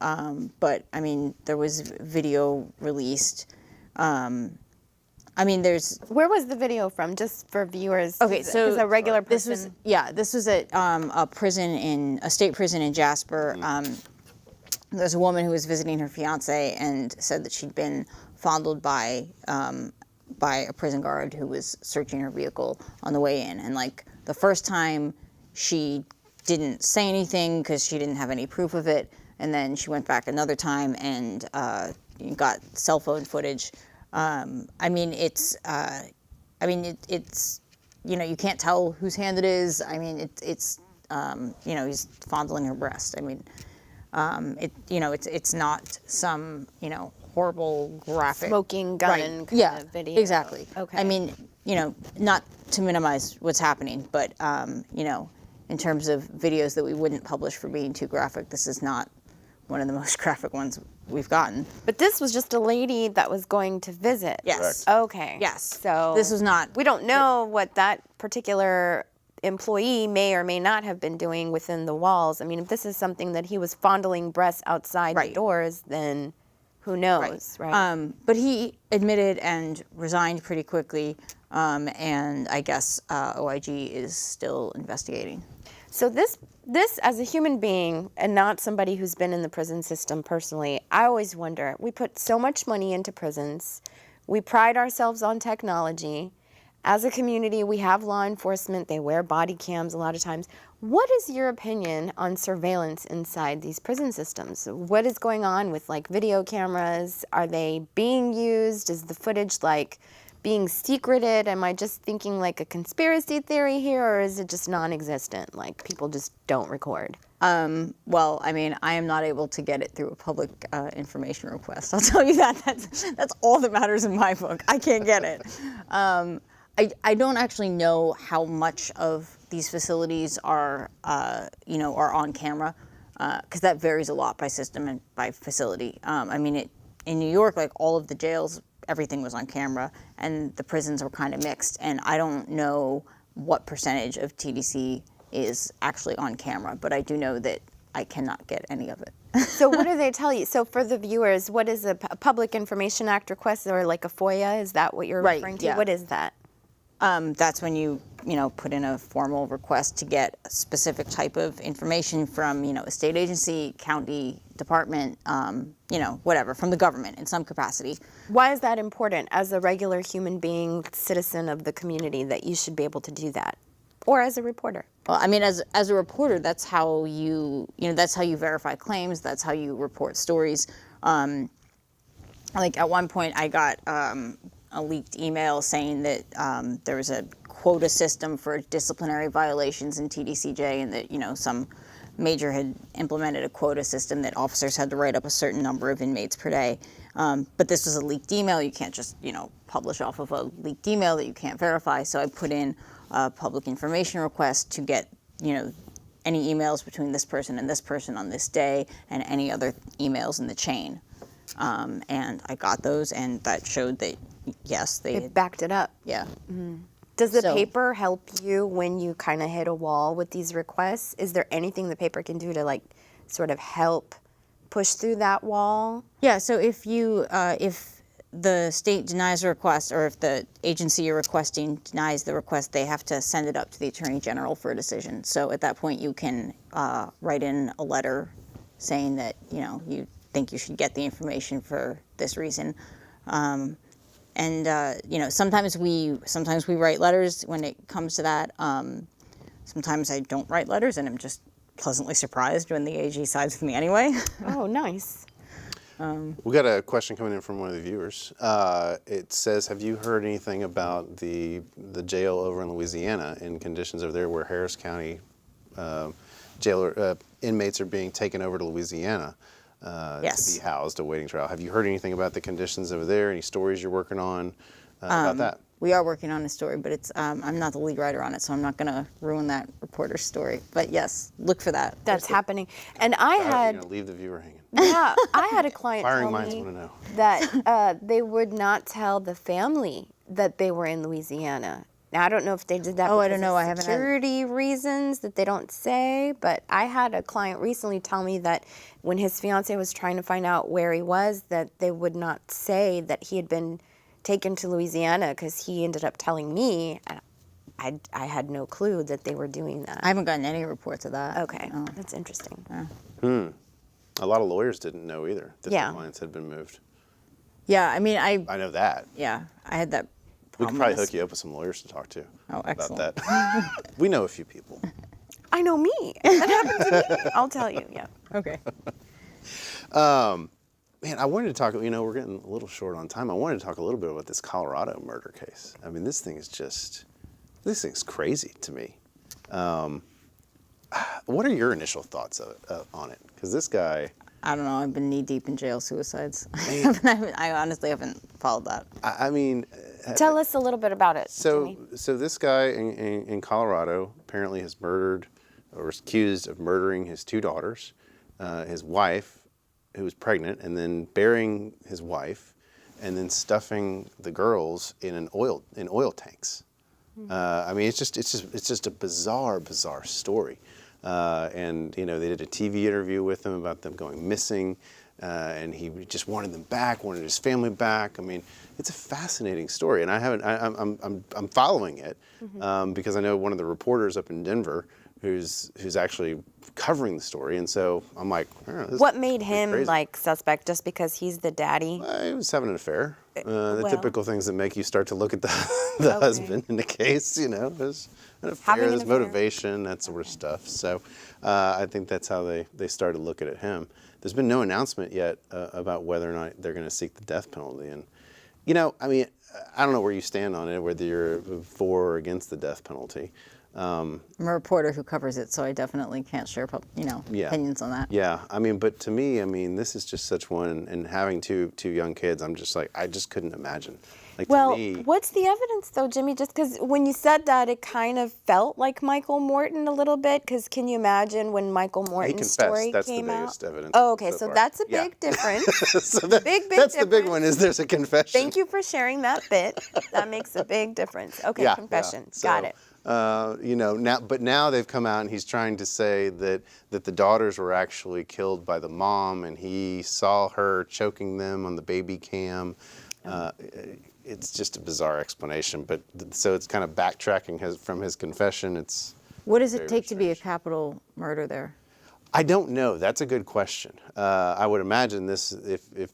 but I mean, there was video released. Where was the video from, just for viewers? Okay, so because a regular person. This was at a state prison in Jasper. There's a woman who was visiting her fiance and said that she'd been fondled by a prison guard who was searching her vehicle on the way in, and the first time she didn't say anything because she didn't have any proof of it, and then she went back another time and got cell phone footage. It's you can't tell whose hand it is. I mean, it's he's fondling her breast. I mean, it's not some, horrible graphic Smoking gun right. kind Yeah, of video. exactly. Okay. I mean, not to minimize what's happening, but in terms of videos that we wouldn't publish for being too graphic, this is not one of the most graphic ones we've gotten. But this was just a lady that was going to visit. Yes. Okay. Yes. So This was not. We don't know what that particular employee may or may not have been doing within the walls. I mean, if this is something that he was fondling breasts outside the Right. doors, then who knows, right? But he admitted and resigned pretty quickly, and I guess OIG is still investigating. So this as a human being and not somebody who's been in the prison system personally, I always wonder, we put so much money into prisons. We pride ourselves on technology. As a community, we have law enforcement. They wear body cams a lot of times. What is your opinion on surveillance inside these prison systems? What is going on with like video cameras? Are they being used? Is the footage like being secreted? Am I just thinking like a conspiracy theory here, or is it just non-existent? Like people just don't record? Well, I mean, I am not able to get it through a public information request. I'll tell you that. That's all that matters in my book. I can't get it. I don't actually know how much of these facilities are on camera, because that varies a lot by system and by facility. I mean, in New York, like all of the jails, everything was on camera, and the prisons were kind of mixed. And I don't know what percentage of TDC is actually on camera, but I do know that I cannot get any of it. So what do they tell you? So for the viewers, what is a Public Information Act request, or like a FOIA? Is that what you're Right, referring to? yeah. What is that? That's when you put in a formal request to get a specific type of information from, a state agency, county department, whatever, from the government in some capacity. Why is that important as a regular human being, citizen of the community, that you should be able to do that? Or as a reporter? Well, I mean, as a reporter, that's how that's how you verify claims. That's how you report stories. Like at one point, I got a leaked email saying that there was a quota system for disciplinary violations in TDCJ, and that some major had implemented a quota system that officers had to write up a certain number of inmates per day. But this was a leaked email. You can't just publish off of a leaked email that you can't verify. So I put in a public information request to get any emails between this person and this person on this day, and any other emails in the chain. And I got those, and that showed that yes, they It backed it up. yeah. Does the So- paper help you when you kind of hit a wall with these requests? Is there anything the paper can do to like sort of help push through that wall? Yeah, so if the state denies a request, or if the agency you're requesting denies the request, they have to send it up to the Attorney General for a decision. So at that point, you can write in a letter saying that you think you should get the information for this reason. Sometimes we write letters when it comes to that. Sometimes I don't write letters, and I'm just pleasantly surprised when the AG sides with me anyway. Oh, nice. We got a question coming in from one of the viewers. It says, have you heard anything about the jail over in Louisiana and conditions over there where Harris County inmates are being taken over to Louisiana Yes. to be housed awaiting trial? Have you heard anything about the conditions over there? Any stories you're working on about that? We are working on a story, but it's I'm not the lead writer on it, so I'm not going to ruin that reporter's story. But yes, look for that. That's happening. And I You're had, gonna leave the viewer hanging. yeah, I had a client Firing tell minds me want to know. that they would not tell the family that they were in Louisiana. Now, I don't know if they did that Oh, I because don't know. of I haven't had- security reasons that they don't say, but I had a client recently tell me that when his fiance was trying to find out where he was, that they would not say that he had been taken to Louisiana, because he ended up telling me, and I had no clue that they were doing that. I haven't gotten any reports of that. Okay, that's interesting. A lot of lawyers didn't know either that Yeah. their clients had been moved. Yeah, I mean, I I know that. had that. We could probably hook you up with some lawyers to talk to Oh, about excellent. that. We know a few people. I know me. That happened to me. I'll tell you, yeah. Okay. Man, I wanted to talk, we're getting a little short on time. I wanted to talk a little bit about this Colorado murder case. I mean, this thing's crazy to me. what are your initial thoughts on it? Because this guy, I don't know. I've been knee deep in jail suicides. I honestly haven't followed that. I mean, Tell us a little bit about it, Jimmy. so this guy in Colorado apparently has murdered, or is accused of murdering his 2 daughters, his wife, who was pregnant, and then burying his wife, and then stuffing the girls in oil tanks. I mean, it's just a bizarre story. And they did a TV interview with him about them going missing, and he just wanted them back, wanted his family back. I mean, it's a fascinating story, and I'm following it because I know one of the reporters up in Denver who's actually covering the story, and so I'm like, this What is made him crazy. like suspect? Just because he's the daddy? He was having an affair. The well. typical things that make you start to look at the husband in the case, there's an affair, Having an there's affair. motivation, that sort of stuff. So I think that's how they started looking at him. There's been no announcement yet about whether or not they're going to seek the death penalty. And, I mean, I don't know where you stand on it, whether you're for or against the death penalty. I'm a reporter who covers it, so I definitely can't share, opinions on that. Yeah, I mean, but to me, this is just such one, and having two young kids, I'm just like, I just couldn't imagine. Like, Well, to me, what's the evidence though, Jimmy? Just because when you said that, it kind of felt like Michael Morton a little bit. Because can you imagine when Michael Morton's confessed. story That's the came out? biggest evidence Oh, okay, so so far. that's a Yeah. big difference. so big that's the big difference. one, is there's a confession. Thank you for sharing that bit. That makes a big difference. Okay, Yeah, confession. yeah. So, Got it. Now they've come out and he's trying to say that the daughters were actually killed by the mom, and he saw her choking them on the baby cam. It's just a bizarre explanation, but so it's kind of backtracking from his confession. What does it Very take to be a strange. capital murder there? I don't know. That's a good question. I would imagine this, if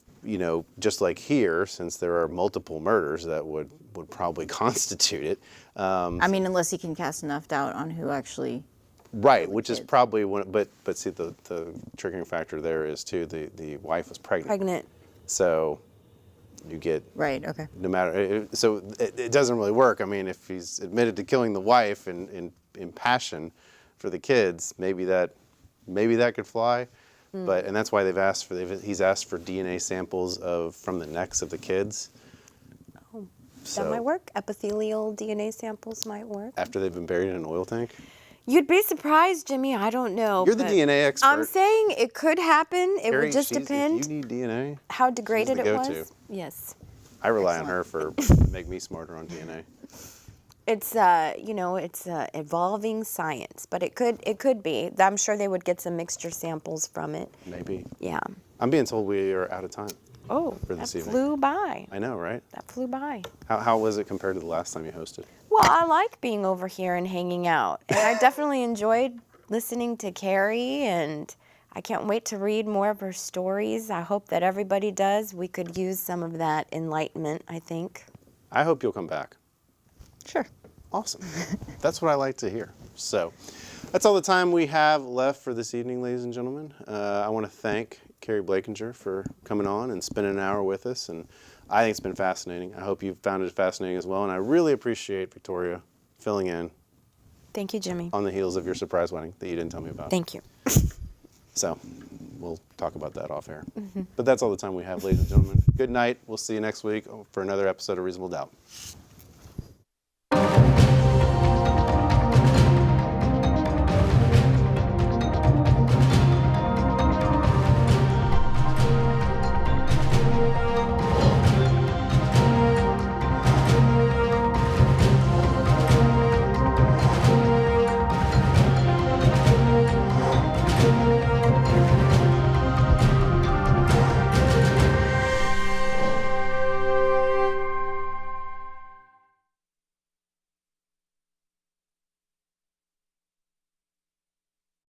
just like here, since there are multiple murders, that would probably constitute it. I mean, unless he can cast enough doubt on who actually. Right, which is kids. probably one. But see, the triggering factor there is too. The wife was pregnant. So you get Right. Okay. no matter. So it doesn't really work. I mean, if he's admitted to killing the wife in passion for the kids, maybe that could fly. And that's why he's asked for DNA samples from the necks of the kids. That might work. Epithelial DNA samples might work. After they've been buried in an oil tank. You'd be surprised, Jimmy. I don't know. You're the but DNA expert. I'm saying it could happen. It Carrie, would just if depend you need DNA, how degraded the it go-to. was. Yes. I rely on her to make me smarter on DNA. It's it's evolving science, but it could be. I'm sure they would get some mixture samples from it. Maybe. Yeah. I'm being told we are out of time. Oh, For that this evening. flew by. I know, right? That flew by. How was it compared to the last time you hosted? Well, I like being over here and hanging out, and I definitely enjoyed listening to Carrie, and I can't wait to read more of her stories. I hope that everybody does. We could use some of that enlightenment, I think. I hope you'll come back. Sure. Awesome. That's what I like to hear. So that's all the time we have left for this evening, ladies and gentlemen. I want to thank Carrie Blakinger for coming on and spending an hour with us. And I think it's been fascinating. I hope you've found it fascinating as well. And I really appreciate Victoria filling in Thank you, Jimmy. on the heels of your surprise wedding that you didn't tell me about. Thank you. So we'll talk about that off air. But that's all the time we have, ladies and gentlemen. Good night. We'll see you next week for another episode of Reasonable Doubt.